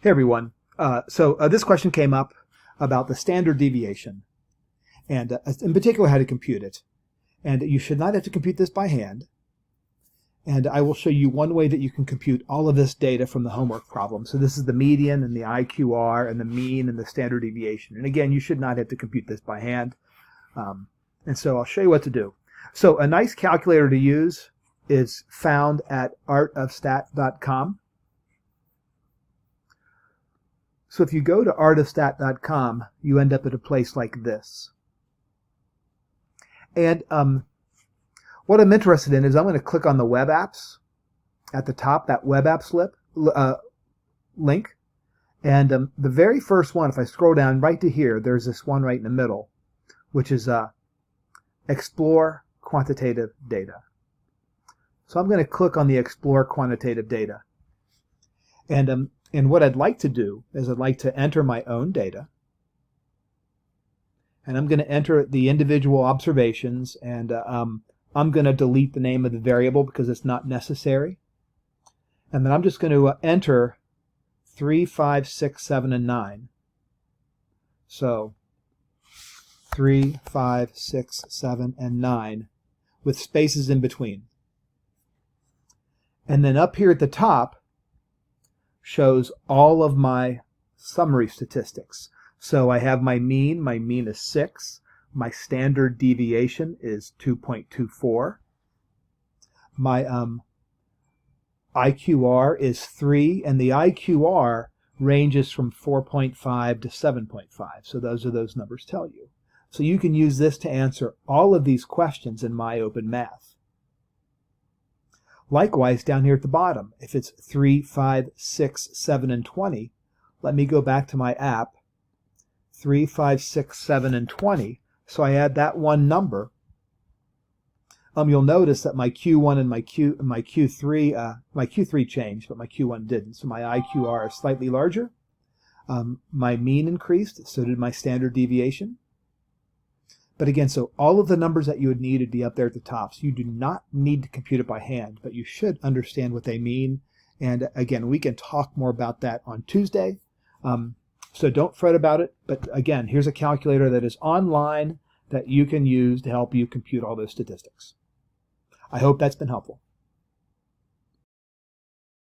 Hey everyone. This question came up about the standard deviation, and in particular how to compute it. And you should not have to compute this by hand. And I will show you one way that you can compute all of this data from the homework problem. So this is the median and the IQR and the mean and the standard deviation. And again, you should not have to compute this by hand. And so I'll show you what to do. So a nice calculator to use is found at artofstat.com. So if you go to artofstat.com, you end up at a place like this. And what I'm interested in is I'm going to click on the web apps at the top, that web apps link. And the very first one, if I scroll down right to here, there's this one right in the middle, which is Explore Quantitative Data. So I'm going to click on the Explore Quantitative Data. And what I'd like to do is I'd like to enter my own data. And I'm going to enter the individual observations, and I'm going to delete the name of the variable because it's not necessary. And then I'm just going to enter 3, 5, 6, 7, and 9. So 3, 5, 6, 7, and 9 with spaces in between. And then up here at the top shows all of my summary statistics. So I have my mean. My mean is 6. My standard deviation is 2.24. My IQR is 3, and the IQR ranges from 4.5 to 7.5. So those are those numbers tell you. So you can use this to answer all of these questions in My Open Math. Likewise, down here at the bottom, if it's 3, 5, 6, 7, and 20, let me go back to my app, 3, 5, 6, 7, and 20. So I add that one number. You'll notice that my Q1 and my Q3 changed, but my Q1 didn't. So my IQR is slightly larger. My mean increased, so did my standard deviation. But again, so all of the numbers that you would need would be up there at the top. So you do not need to compute it by hand, but you should understand what they mean. And again, we can talk more about that on Tuesday. So don't fret about it. But again, here's a calculator that is online that you can use to help you compute all those statistics. I hope that's been helpful.